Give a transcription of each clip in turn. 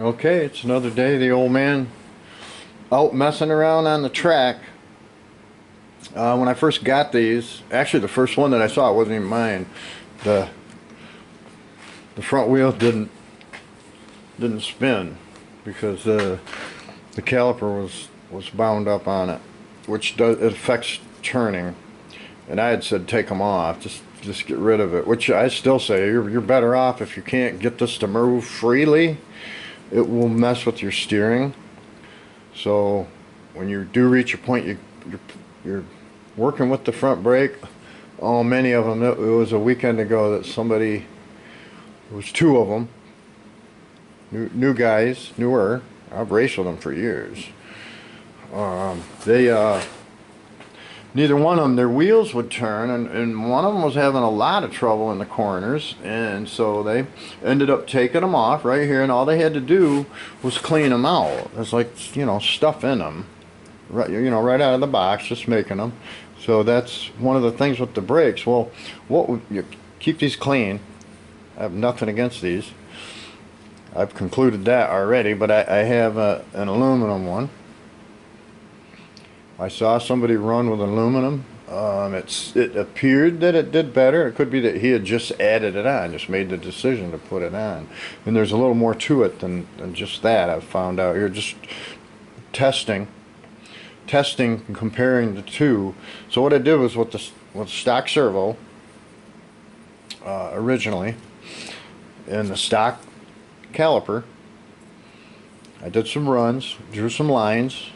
Okay, it's another day. The old man out messing around on the track. When I first got these, actually the first one that I saw, it wasn't even mine. The the front wheel didn't spin because the caliper was bound up on it, which does it affects turning. And I had said take them off, just get rid of it. Which I still say you're better off if you can't get this to move freely. It will mess with your steering. So when you do reach a point you're working with the front brake. Oh, many of them. It was a weekend ago that somebody, it was two of them, new guys, newer. I've raced with them for years. They neither one of them, their wheels would turn, and one of them was having a lot of trouble in the corners, and so they ended up taking them off right here, and all they had to do was clean them out. There's like, stuff in them, right, right out of the box, just making them. So that's one of the things with the brakes. Well, you keep these clean. I have nothing against these. I've concluded that already, but I have an aluminum one. I saw somebody run with aluminum. It appeared that it did better. It could be that he had just added it on, just made the decision to put it on. And there's a little more to it than just that. I've found out here, just testing and comparing the two. So what I did was with the stock servo originally, and the stock caliper, I did some runs, drew some lines.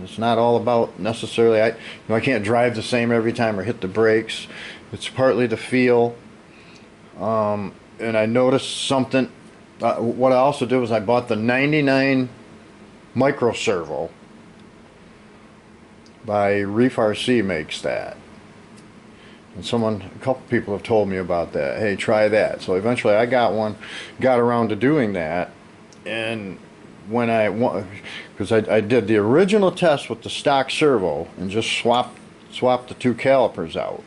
It's not all about necessarily, I can't drive the same every time or hit the brakes. It's partly the feel. And I noticed something. What I also did was I bought the 99 micro servo by Reef RC makes that. And a couple people have told me about that. Hey, try that. So eventually I got around to doing that. And when because I did the original test with the stock servo and just swapped the two calipers out.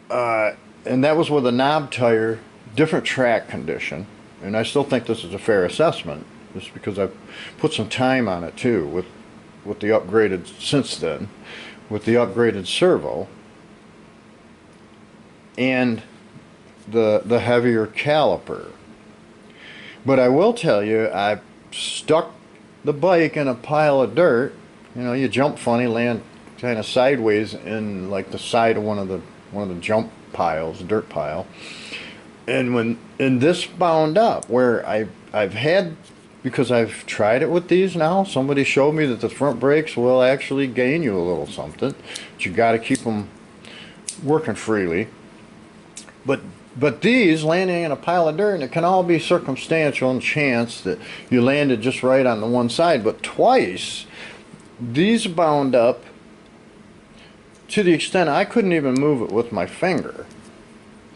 And that was with a knob tire, different track condition. And I still think this is a fair assessment, just because I've put some time on it too with the upgraded, since then, with the upgraded servo and the heavier caliper. But I will tell you, I stuck the bike in a pile of dirt. You jump funny, land kind of sideways in like the side of one of the jump piles, dirt pile. And this bound up where I've had, because I've tried it with these now. Somebody showed me that the front brakes will actually gain you a little something, but you got to keep them working freely. But these, landing in a pile of dirt, and it can all be circumstantial and chance that you landed just right on the one side, but twice, these bound up to the extent I couldn't even move it with my finger.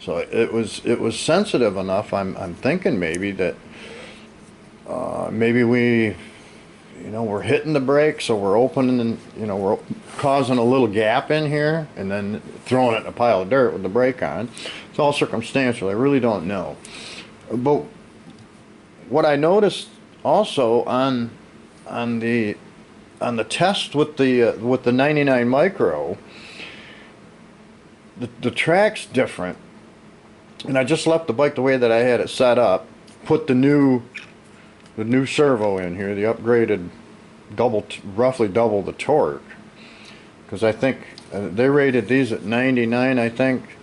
So it was sensitive enough. I'm thinking maybe that maybe we're hitting the brakes, so we're opening, and we're causing a little gap in here, and then throwing it in a pile of dirt with the brake on. It's all circumstantial. I really don't know. But what I noticed also on the test with the 99 micro, the track's different. And I just left the bike the way that I had it set up. Put the new servo in here, the upgraded roughly double the torque, because I think they rated these at 99, I think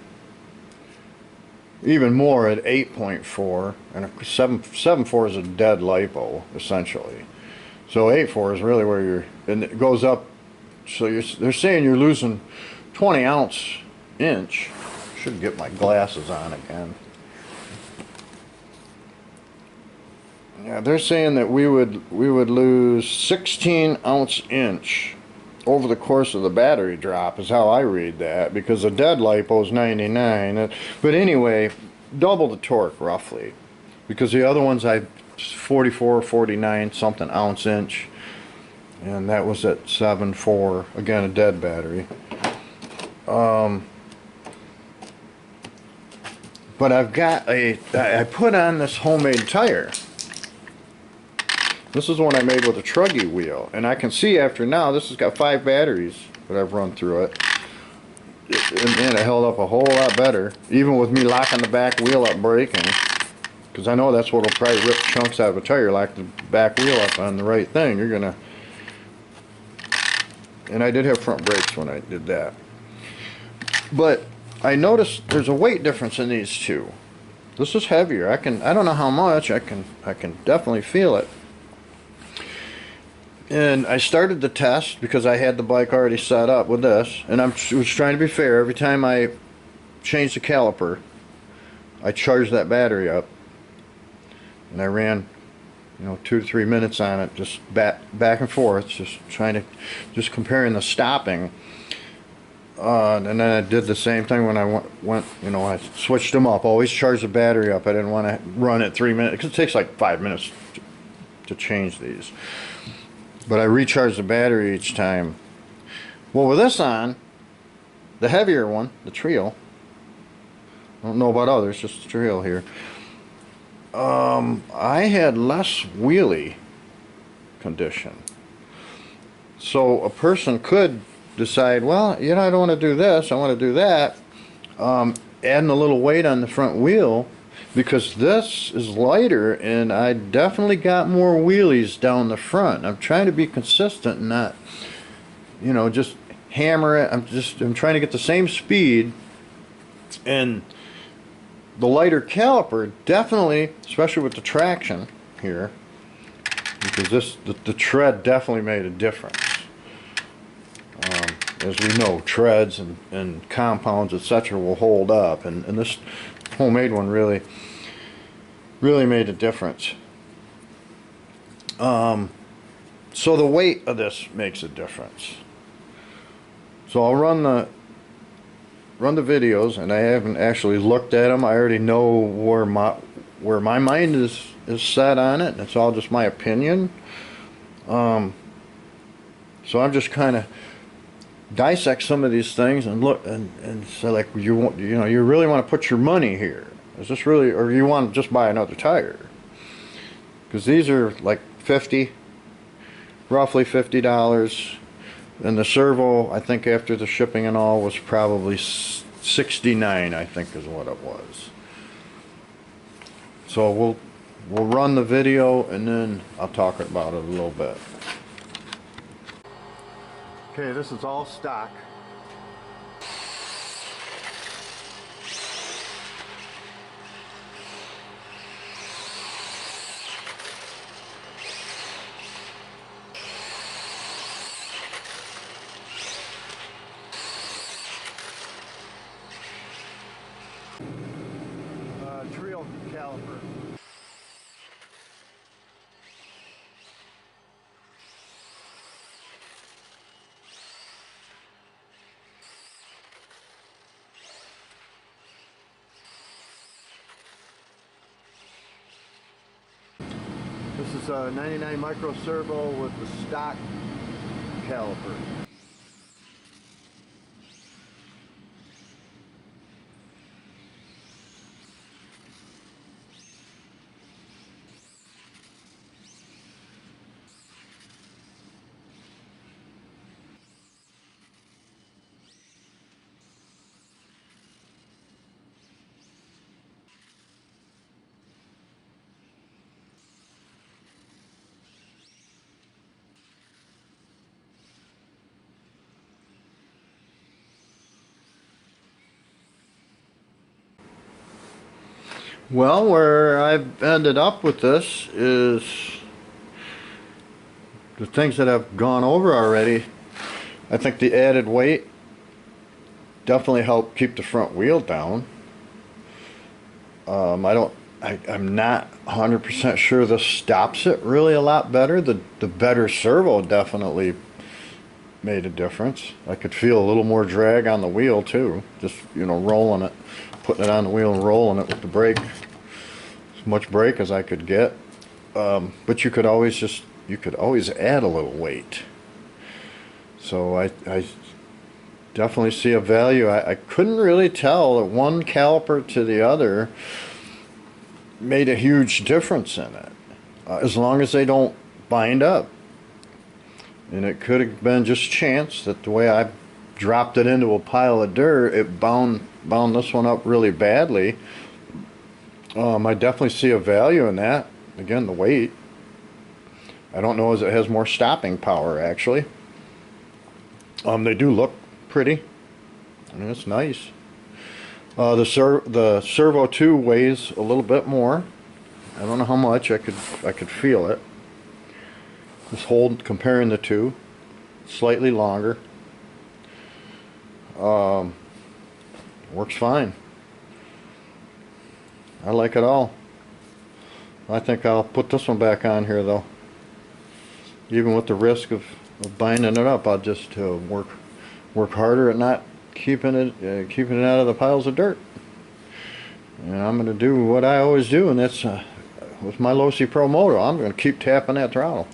even more at 8.4, and a 7.4 is a dead lipo essentially. So 8.4 is really where and it goes up. So they're saying you're losing 20 ounce-inch. Should get my glasses on again. Yeah, they're saying that we would lose 16 ounce-inch over the course of the battery drop, is how I read that, because the dead lipo is 99. But anyway, double the torque roughly, because the other ones 44, 49 something ounce-inch, and that was at 7.4, again a dead battery. But I put on this homemade tire, This is one I made with a truggy wheel, and I can see after now this has got 5 batteries that I've run through it. And it held up a whole lot better, even with me locking the back wheel up braking, because I know that's what will probably rip chunks out of a tire. Lock the back wheel up on the right thing, you're gonna. And I did have front brakes when I did that, but I noticed there's a weight difference in these two. This is heavier. I don't know how much. I can definitely feel it. And I started the test because I had the bike already set up with this, and I was trying to be fair. Every time I changed the caliper, I charged that battery up, and I ran, 2 to 3 minutes on it, just back and forth, just comparing the stopping. And then I did the same thing when I went, I switched them up. Always charge the battery up. I didn't want to run it 3 minutes because it takes like 5 minutes to change these. But I recharge the battery each time. Well, with this on, the heavier one, the treal, I don't know about others, just the treal here, I had less wheelie condition. So a person could decide, well, I don't want to do this, I want to do that, adding a little weight on the front wheel, because this is lighter and I definitely got more wheelies down the front. I'm trying to be consistent and not, just hammer it. I'm trying to get the same speed, and the lighter caliper definitely, especially with the traction here, because the tread definitely made a difference. As we know, treads and compounds, etc., will hold up, and this homemade one really made a difference. So the weight of this makes a difference. So I'll run the videos, and I haven't actually looked at them. I already know where my mind is set on it. It's all just my opinion. So I'm just kind of dissect some of these things and look and say, like, you really want to put your money here. Is this really, or you want to just buy another tire? Because these are like roughly $50, and the Servo, I think after the shipping and all, was probably $69, I think is what it was. So we'll run the video and then I'll talk about it a little bit. Okay, this is all stock. Treal caliper. This is a 99 micro servo with the stock caliper. Well, where I've ended up with this is the things that I've gone over already. I think the added weight definitely helped keep the front wheel down. I'm not 100% sure this stops it really a lot better. The better servo definitely made a difference. I could feel a little more drag on the wheel too, just rolling it, putting it on the wheel and rolling it with the brake, as much brake as I could get. But you could always add a little weight. So I definitely see a value. I couldn't really tell that one caliper to the other made a huge difference in it, as long as they don't bind up. And it could have been just chance that the way I dropped it into a pile of dirt, it bound this one up really badly. I definitely see a value in that. Again, the weight. I don't know as it has more stopping power, actually. They do look pretty. I mean, it's nice. The Servo 2 weighs a little bit more. I don't know how much. I could feel it. Just comparing the two, slightly longer. Works fine. I like it all. I think I'll put this one back on here though. Even with the risk of binding it up, I'll just work harder at not keeping it out of the piles of dirt. And I'm going to do what I always do, and that's with my Losi Promoto. I'm going to keep tapping that throttle.